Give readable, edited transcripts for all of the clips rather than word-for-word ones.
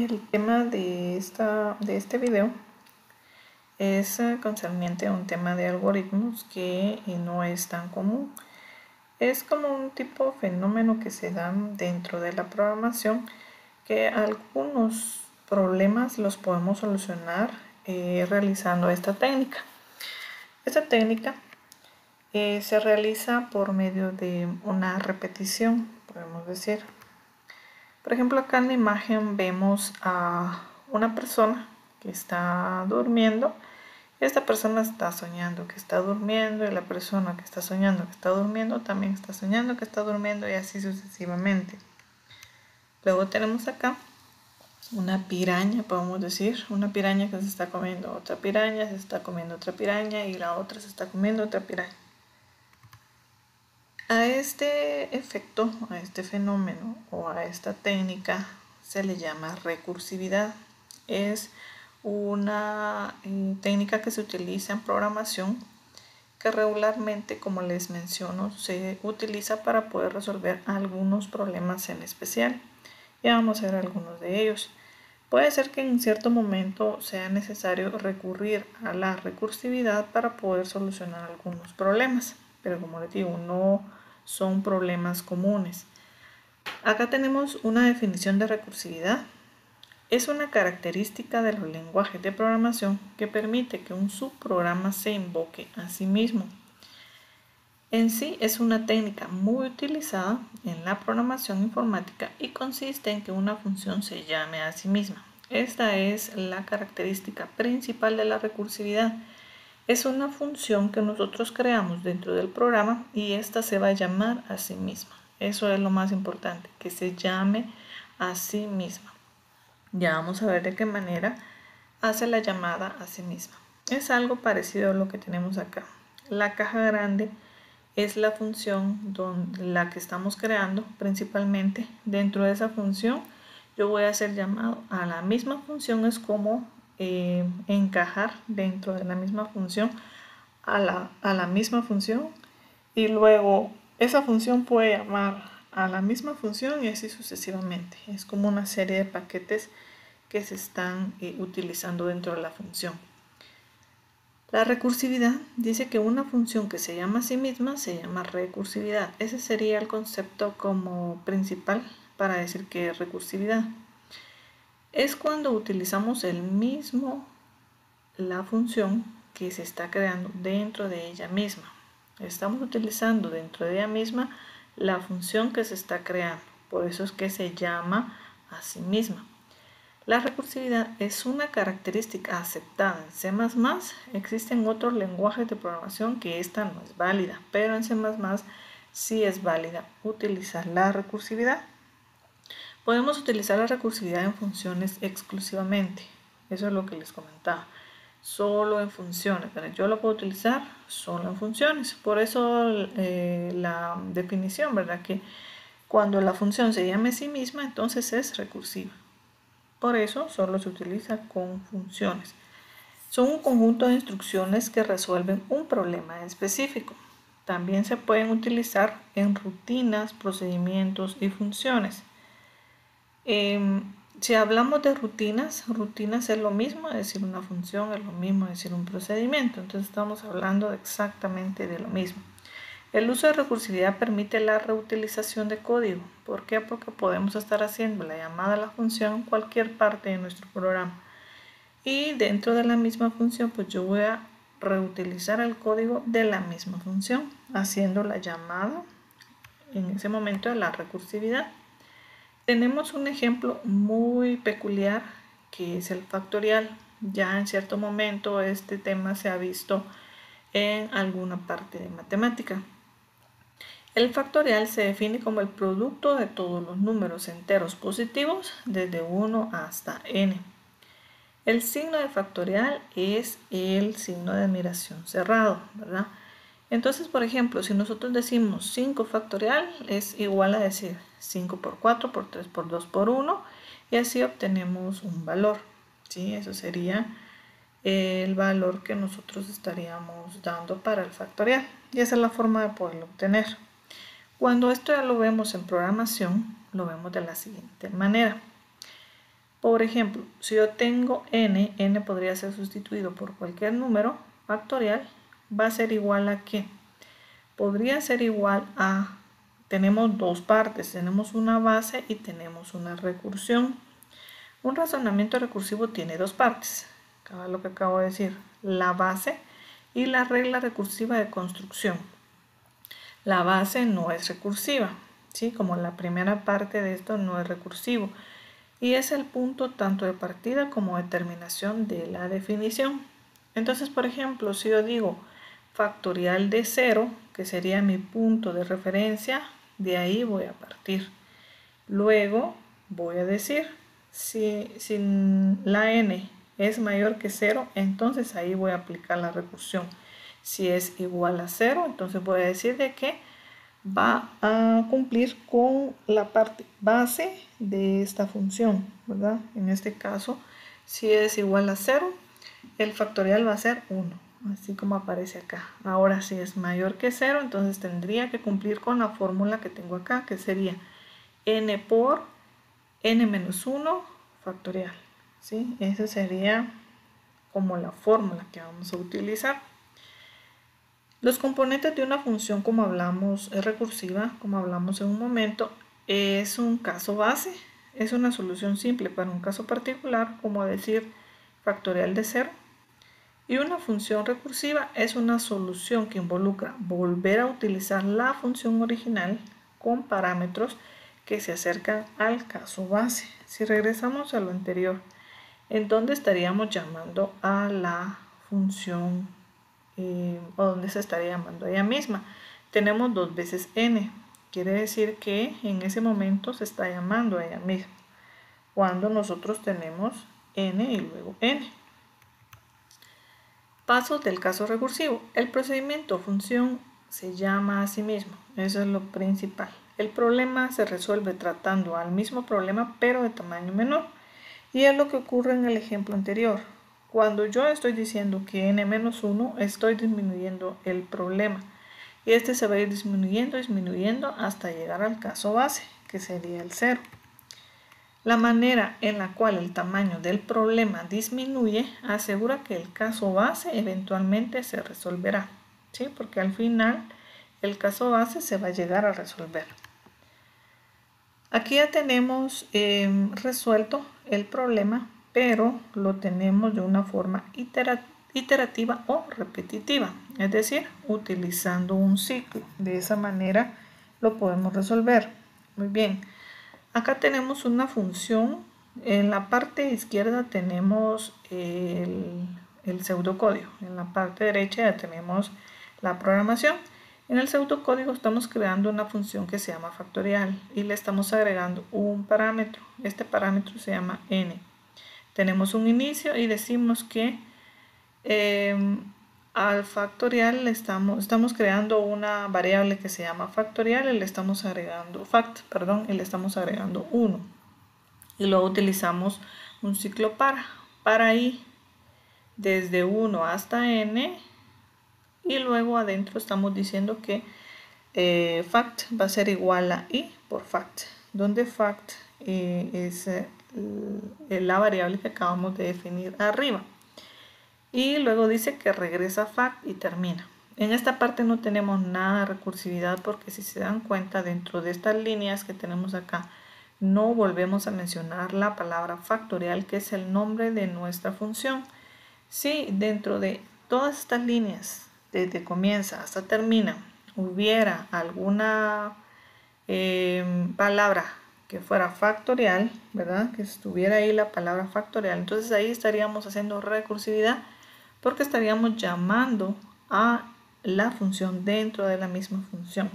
El tema de este video es concerniente a un tema de algoritmos que no es tan común. Es como un tipo de fenómeno que se da dentro de la programación, que algunos problemas los podemos solucionar realizando esta técnica. Esta técnica se realiza por medio de una repetición, podemos decir. Por ejemplo, acá en la imagen vemos a una persona que está durmiendo. Esta persona está soñando que está durmiendo y la persona que está soñando que está durmiendo también está soñando que está durmiendo y así sucesivamente. Luego tenemos acá una piraña, podemos decir, una piraña que se está comiendo otra piraña, se está comiendo otra piraña y la otra se está comiendo otra piraña. A este efecto, a este fenómeno o a esta técnica se le llama recursividad. Es una técnica que se utiliza en programación que regularmente, como les menciono, se utiliza para poder resolver algunos problemas en especial. Ya vamos a ver algunos de ellos. Puede ser que en cierto momento sea necesario recurrir a la recursividad para poder solucionar algunos problemas, pero como les digo, no son problemas comunes. Acá tenemos una definición de recursividad. Es una característica de los lenguajes de programación que permite que un subprograma se invoque a sí mismo. En sí es una técnica muy utilizada en la programación informática y consiste en que una función se llame a sí misma. Esta es la característica principal de la recursividad. Es una función que nosotros creamos dentro del programa y esta se va a llamar a sí misma. Eso es lo más importante, que se llame a sí misma. Ya vamos a ver de qué manera hace la llamada a sí misma. Es algo parecido a lo que tenemos acá. La caja grande es la función la que estamos creando principalmente. Dentro de esa función yo voy a hacer llamado a la misma función. Es como encajar dentro de la misma función a la misma función, y luego esa función puede llamar a la misma función y así sucesivamente. Es como una serie de paquetes que se están utilizando dentro de la función. La recursividad dice que una función que se llama a sí misma se llama recursividad. Ese sería el concepto como principal para decir que es recursividad. Es cuando utilizamos la función que se está creando dentro de ella misma. Estamos utilizando dentro de ella misma la función que se está creando. Por eso es que se llama a sí misma. La recursividad es una característica aceptada en C++. Existen otros lenguajes de programación que esta no es válida, pero en C++ sí es válida utilizar la recursividad. Podemos utilizar la recursividad en funciones exclusivamente. Eso es lo que les comentaba. Solo en funciones. Yo lo puedo utilizar solo en funciones. Por eso la definición, ¿verdad? Que cuando la función se llame a sí misma, entonces es recursiva. Por eso solo se utiliza con funciones. Son un conjunto de instrucciones que resuelven un problema específico. También se pueden utilizar en rutinas, procedimientos y funciones. Si hablamos de rutinas es lo mismo decir una función, es lo mismo decir un procedimiento. Entonces estamos hablando exactamente de lo mismo. El uso de recursividad permite la reutilización de código. ¿Por qué? Porque podemos estar haciendo la llamada a la función en cualquier parte de nuestro programa. Y dentro de la misma función, pues yo voy a reutilizar el código de la misma función, haciendo la llamada en ese momento de la recursividad. Tenemos un ejemplo muy peculiar que es el factorial. Ya en cierto momento este tema se ha visto en alguna parte de matemática. El factorial se define como el producto de todos los números enteros positivos desde 1 hasta n. El signo de factorial es el signo de admiración cerrado, ¿verdad? Entonces, por ejemplo, si nosotros decimos 5 factorial es igual a decir 5 por 4 por 3 por 2 por 1 y así obtenemos un valor, ¿sí? Eso sería el valor que nosotros estaríamos dando para el factorial y esa es la forma de poderlo obtener. Cuando esto ya lo vemos en programación, lo vemos de la siguiente manera. Por ejemplo, si yo tengo n podría ser sustituido por cualquier número factorial, va a ser igual a ¿qué? Podría ser igual a, tenemos dos partes, tenemos una base y tenemos una recursión. Un razonamiento recursivo tiene dos partes, lo que acabo de decir, la base y la regla recursiva de construcción. La base no es recursiva, ¿sí? Como la primera parte de esto no es recursivo. Y es el punto tanto de partida como de terminación de la definición. Entonces, por ejemplo, si yo digo factorial de 0, que sería mi punto de referencia, de ahí voy a partir. Luego voy a decir, si la n es mayor que 0, entonces ahí voy a aplicar la recursión. Si es igual a 0, entonces voy a decir de que va a cumplir con la parte base de esta función, ¿verdad? En este caso, si es igual a 0, el factorial va a ser 1, así como aparece acá. Ahora, si es mayor que 0, entonces tendría que cumplir con la fórmula que tengo acá, que sería n por n menos 1 factorial, ¿sí? Esa sería como la fórmula que vamos a utilizar. Los componentes de una función, como hablamos, es recursiva, como hablamos en un momento, es un caso base, es una solución simple para un caso particular, como decir factorial de 0. Y una función recursiva es una solución que involucra volver a utilizar la función original con parámetros que se acercan al caso base. Si regresamos a lo anterior, ¿en dónde estaríamos llamando a la función o dónde se estaría llamando a ella misma? Tenemos dos veces n, quiere decir que en ese momento se está llamando a ella misma cuando nosotros tenemos n y luego n. Pasos del caso recursivo. El procedimiento o función se llama a sí mismo, eso es lo principal. El problema se resuelve tratando al mismo problema pero de tamaño menor, y es lo que ocurre en el ejemplo anterior. Cuando yo estoy diciendo que n-1, estoy disminuyendo el problema, y este se va a ir disminuyendo hasta llegar al caso base, que sería el 0. La manera en la cual el tamaño del problema disminuye asegura que el caso base eventualmente se resolverá, ¿sí? Porque al final el caso base se va a llegar a resolver. Aquí ya tenemos resuelto el problema, pero lo tenemos de una forma iterativa o repetitiva, es decir, utilizando un ciclo. De esa manera lo podemos resolver. Muy bien. Acá tenemos una función, en la parte izquierda tenemos el pseudocódigo, en la parte derecha ya tenemos la programación. En el pseudocódigo estamos creando una función que se llama factorial y le estamos agregando un parámetro. Este parámetro se llama n. Tenemos un inicio y decimos que al factorial estamos creando una variable que se llama factorial y le estamos agregando y le estamos agregando 1. Y luego utilizamos un ciclo para i desde 1 hasta n, y luego adentro estamos diciendo que fact va a ser igual a i por fact, donde fact es la variable que acabamos de definir arriba. Y luego dice que regresa fact y termina. En esta parte no tenemos nada de recursividad porque si se dan cuenta dentro de estas líneas que tenemos acá no volvemos a mencionar la palabra factorial, que es el nombre de nuestra función. Si dentro de todas estas líneas desde comienza hasta termina hubiera alguna palabra que fuera factorial, ¿verdad? Que estuviera ahí la palabra factorial, entonces ahí estaríamos haciendo recursividad porque estaríamos llamando a la función dentro de la misma función.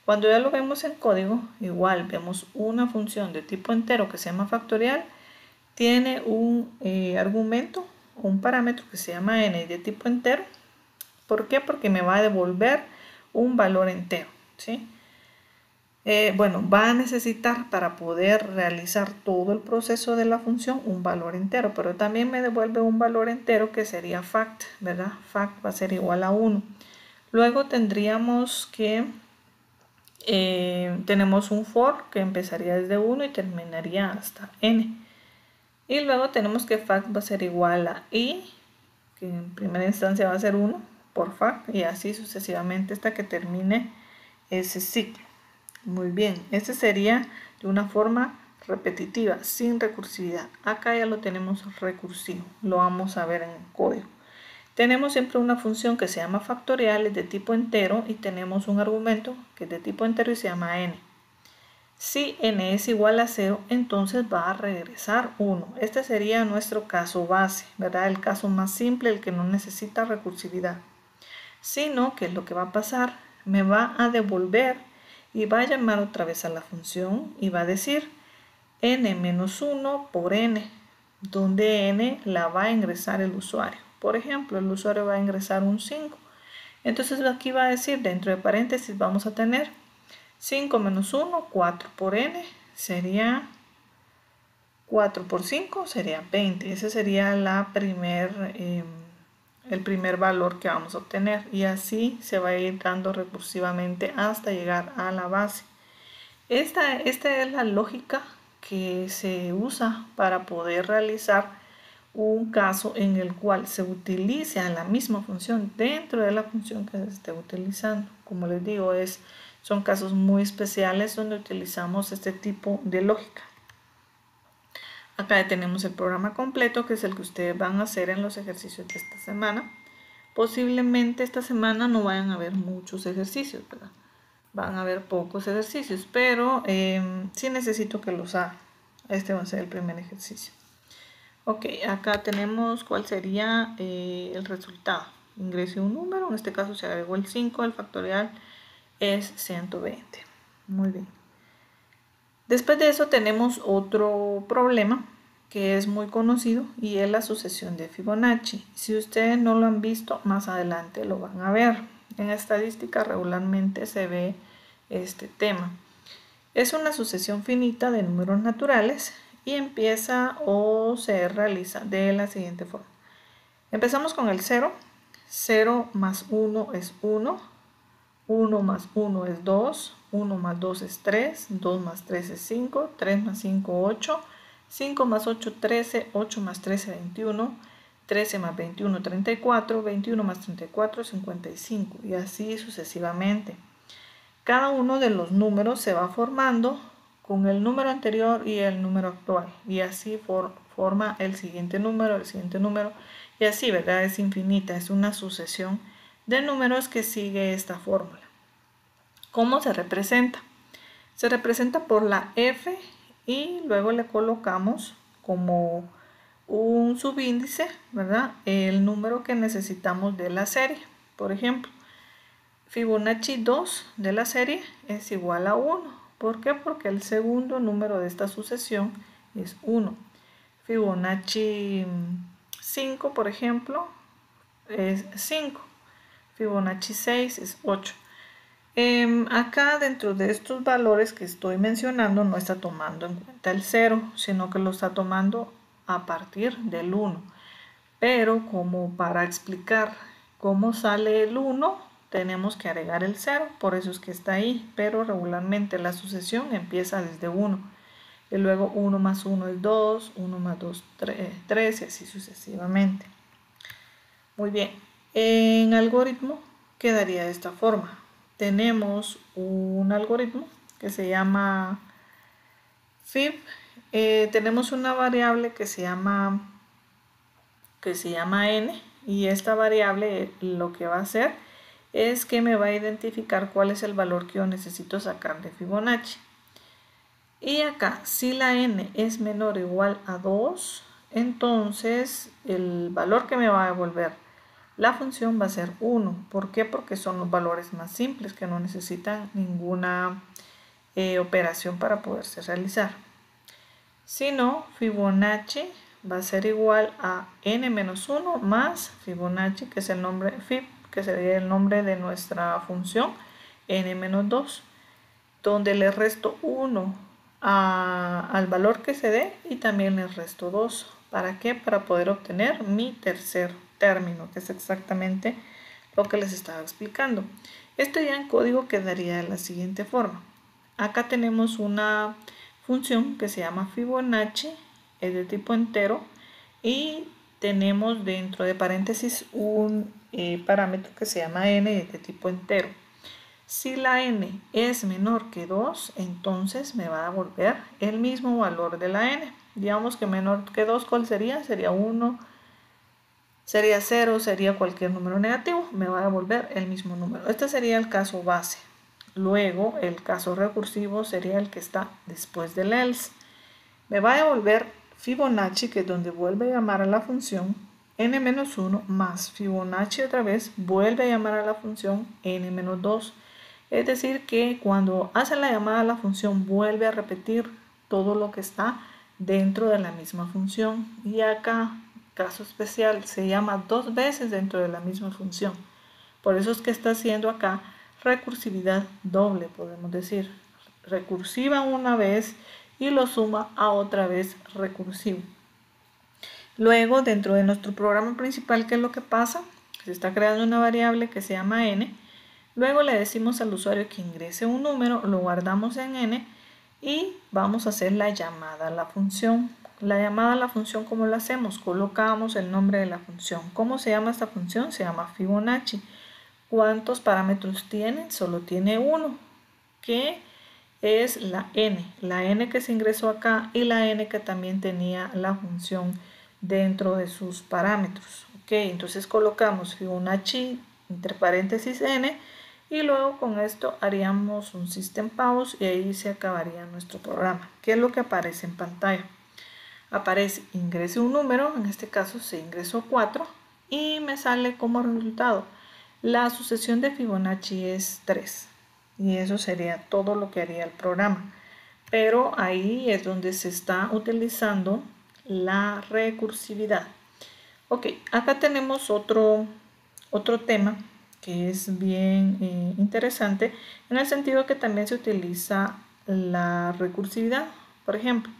Cuando ya lo vemos en código, igual vemos una función de tipo entero que se llama factorial, tiene un argumento, un parámetro que se llama n de tipo entero. ¿Por qué? Porque me va a devolver un valor entero, ¿sí? Bueno, va a necesitar para poder realizar todo el proceso de la función un valor entero, pero también me devuelve un valor entero que sería fact, ¿verdad? Fact va a ser igual a 1. Luego tendríamos que, tenemos un for que empezaría desde 1 y terminaría hasta n. Y luego tenemos que fact va a ser igual a i, que en primera instancia va a ser 1 por fact, y así sucesivamente hasta que termine ese ciclo. Muy bien, este sería de una forma repetitiva, sin recursividad. Acá ya lo tenemos recursivo, lo vamos a ver en el código. Tenemos siempre una función que se llama factorial, es de tipo entero, y tenemos un argumento que es de tipo entero y se llama n. Si n es igual a 0, entonces va a regresar 1. Este sería nuestro caso base, ¿verdad? El caso más simple, el que no necesita recursividad. Si no, ¿qué es lo que va a pasar? Me va a devolver y va a llamar otra vez a la función y va a decir n menos 1 por n, donde n la va a ingresar el usuario. Por ejemplo, el usuario va a ingresar un 5. Entonces aquí va a decir, dentro de paréntesis vamos a tener 5 menos 1, 4 por n, sería 4 por 5, sería 20. Ese sería el primer valor que vamos a obtener. Y así se va a ir dando recursivamente hasta llegar a la base. Esta es la lógica que se usa para poder realizar un caso en el cual se utilice a la misma función dentro de la función que se esté utilizando. Como les digo, son casos muy especiales donde utilizamos este tipo de lógica. Acá ya tenemos el programa completo, que es el que ustedes van a hacer en los ejercicios de esta semana. Posiblemente esta semana no vayan a haber muchos ejercicios, ¿verdad? Van a haber pocos ejercicios, pero sí necesito que los hagan. Este va a ser el primer ejercicio. Ok, acá tenemos cuál sería el resultado. Ingrese un número, en este caso se agregó el 5, el factorial es 120. Muy bien. Después de eso tenemos otro problema que es muy conocido y es la sucesión de Fibonacci. Si ustedes no lo han visto, más adelante lo van a ver. En estadística regularmente se ve este tema. Es una sucesión finita de números naturales y empieza o se realiza de la siguiente forma. Empezamos con el 0. 0 más 1 es 1. 1 más 1 es 2. 1 más 2 es 3. 2 más 3 es 5. 3 más 5, 8. 5 más 8, 13. 8 más 13, 21. 13 más 21, 34. 21 más 34, 55. Y así sucesivamente. Cada uno de los números se va formando con el número anterior y el número actual. Y así forma el siguiente número, y así, ¿verdad? Es infinita, es una sucesión de números que sigue esta fórmula. ¿Cómo se representa? Se representa por la f y luego le colocamos como un subíndice, ¿verdad? El número que necesitamos de la serie. Por ejemplo, Fibonacci 2 de la serie es igual a 1. ¿Por qué? Porque el segundo número de esta sucesión es 1. Fibonacci 5, por ejemplo, es 5. Fibonacci 6 es 8. Acá dentro de estos valores que estoy mencionando no está tomando en cuenta el 0, sino que lo está tomando a partir del 1. Pero como para explicar cómo sale el 1, tenemos que agregar el 0, por eso es que está ahí, pero regularmente la sucesión empieza desde 1. Y luego 1 más 1 es 2, 1 más 2, 3 y así sucesivamente. Muy bien, en algoritmo quedaría de esta forma. Tenemos un algoritmo que se llama fib. Tenemos una variable que se llama n, y esta variable lo que va a hacer es que me va a identificar cuál es el valor que yo necesito sacar de Fibonacci. Y acá, si la n es menor o igual a 2, entonces el valor que me va a devolver la función va a ser 1. ¿Por qué? Porque son los valores más simples que no necesitan ninguna operación para poderse realizar. Si no, Fibonacci va a ser igual a n-1 más Fibonacci, que es el nombre fib, que sería el nombre de nuestra función, n-2, donde le resto 1 al valor que se dé y también le resto 2. ¿Para qué? Para poder obtener mi tercer término, que es exactamente lo que les estaba explicando. Esto ya en código quedaría de la siguiente forma. Acá tenemos una función que se llama Fibonacci es de tipo entero y tenemos dentro de paréntesis un parámetro que se llama n, es de tipo entero. Si la n es menor que 2, entonces me va a devolver el mismo valor de la n. Digamos que menor que 2, ¿cuál sería? Sería 1, sería 0, sería cualquier número negativo, me va a devolver el mismo número. Este sería el caso base. Luego, el caso recursivo sería el que está después del else. Me va a devolver Fibonacci, que es donde vuelve a llamar a la función n-1 más Fibonacci otra vez, vuelve a llamar a la función n-2. Es decir, que cuando hace la llamada a la función, vuelve a repetir todo lo que está dentro de la misma función. Y acá, caso especial, se llama 2 veces dentro de la misma función. Por eso es que está haciendo acá recursividad doble, podemos decir. Recursiva una vez y lo suma a otra vez recursivo. Luego, dentro de nuestro programa principal, ¿qué es lo que pasa? Se está creando una variable que se llama n. Luego le decimos al usuario que ingrese un número, lo guardamos en n y vamos a hacer la llamada a la función. La llamada a la función, ¿cómo la hacemos? Colocamos el nombre de la función. ¿Cómo se llama esta función? Se llama Fibonacci. ¿Cuántos parámetros tiene? Solo tiene uno, que es la n que se ingresó acá y la n que también tenía la función dentro de sus parámetros. Ok, entonces colocamos Fibonacci entre paréntesis n y luego con esto haríamos un system pause y ahí se acabaría nuestro programa. ¿Qué es lo que aparece en pantalla? Aparece ingrese un número, en este caso se ingresó 4 y me sale como resultado la sucesión de Fibonacci es 3 y eso sería todo lo que haría el programa. Pero ahí es donde se está utilizando la recursividad. Ok, acá tenemos otro tema que es bien interesante en el sentido que también se utiliza la recursividad. Por ejemplo,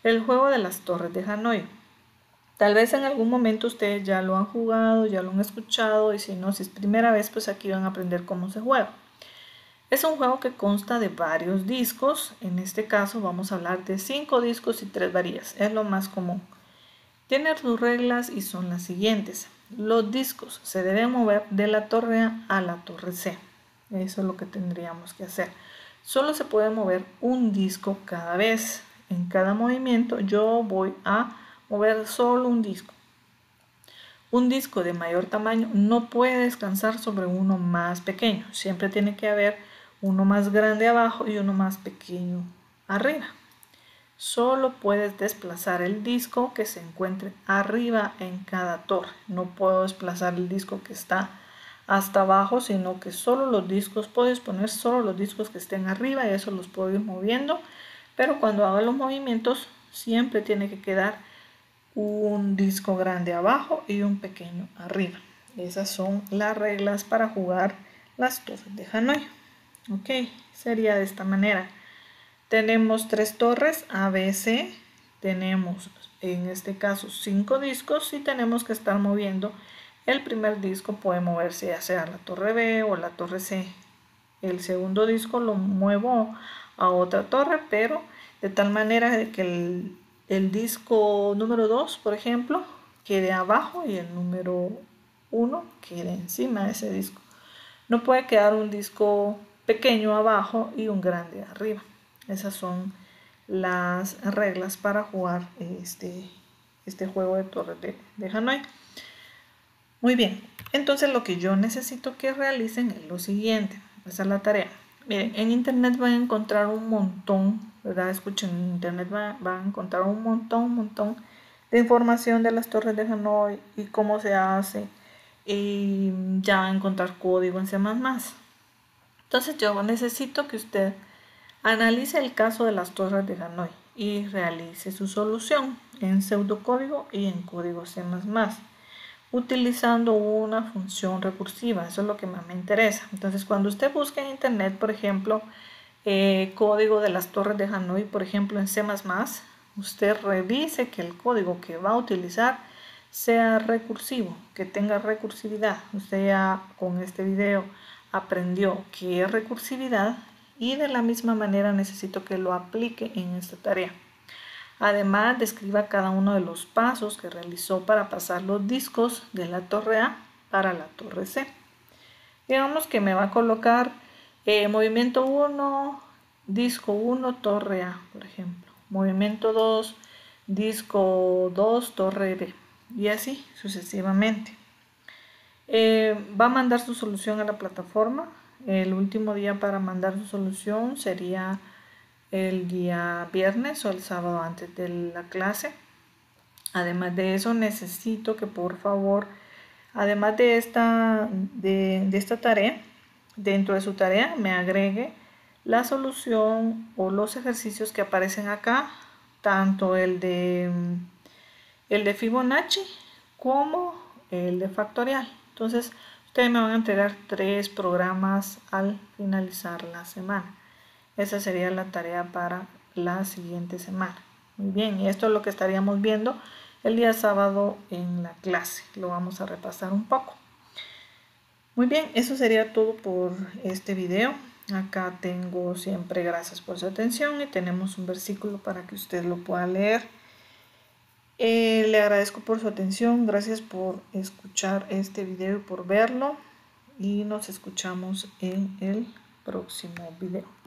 el juego de las torres de Hanoi. Tal vez en algún momento ustedes ya lo han jugado, ya lo han escuchado y si no, si es primera vez, pues aquí van a aprender cómo se juega. Es un juego que consta de varios discos. En este caso vamos a hablar de 5 discos y 3 varillas. Es lo más común. Tiene sus reglas y son las siguientes. Los discos se deben mover de la torre A a la torre C. Eso es lo que tendríamos que hacer. Solo se puede mover un disco cada vez. En cada movimiento yo voy a mover solo un disco. Un disco de mayor tamaño no puede descansar sobre uno más pequeño. Siempre tiene que haber uno más grande abajo y uno más pequeño arriba. Solo puedes desplazar el disco que se encuentre arriba en cada torre. No puedo desplazar el disco que está hasta abajo, sino que solo los discos, puedes poner solo los discos que estén arriba y eso los puedo ir moviendo. Pero cuando haga los movimientos siempre tiene que quedar un disco grande abajo y un pequeño arriba. Esas son las reglas para jugar las torres de Hanoi. Ok, sería de esta manera. Tenemos 3 torres A, B, C. Tenemos en este caso 5 discos y tenemos que estar moviendo. El primer disco puede moverse ya sea la torre B o la torre C. El segundo disco lo muevo a otra torre, pero de tal manera que el disco número 2, por ejemplo, quede abajo y el número 1 quede encima de ese disco. No puede quedar un disco pequeño abajo y un grande arriba. Esas son las reglas para jugar este juego de torres de Hanoi. Muy bien, entonces lo que yo necesito que realicen es lo siguiente. Esa es la tarea. Miren, en internet van a encontrar un montón, ¿verdad? Escuchen, en internet van a encontrar un montón de información de las torres de Hanoi y cómo se hace. Y ya van a encontrar código en C++. Entonces yo necesito que usted analice el caso de las torres de Hanoi y realice su solución en pseudocódigo y en código C++, utilizando una función recursiva. Eso es lo que más me interesa. Entonces, cuando usted busque en internet, por ejemplo, código de las torres de Hanoi, por ejemplo, en C++, usted revise que el código que va a utilizar sea recursivo, que tenga recursividad. Usted ya con este video aprendió qué es recursividad y de la misma manera necesito que lo aplique en esta tarea. Además, describa cada uno de los pasos que realizó para pasar los discos de la torre A para la torre C. Digamos que me va a colocar movimiento 1, disco 1, torre A, por ejemplo. Movimiento 2, disco 2, torre B. Y así sucesivamente. Va a mandar su solución a la plataforma. El último día para mandar su solución sería el día viernes o el sábado antes de la clase. Además de eso, necesito que por favor, además de esta tarea, dentro de su tarea me agregue la solución o los ejercicios que aparecen acá, tanto el de Fibonacci como el de factorial. Entonces, ustedes me van a entregar 3 programas al finalizar la semana. Esa sería la tarea para la siguiente semana. Muy bien, y esto es lo que estaríamos viendo el día sábado en la clase. Lo vamos a repasar un poco. Muy bien, eso sería todo por este video. Acá tengo siempre gracias por su atención y tenemos un versículo para que usted lo pueda leer. Le agradezco por su atención, gracias por escuchar este video y por verlo, y nos escuchamos en el próximo video.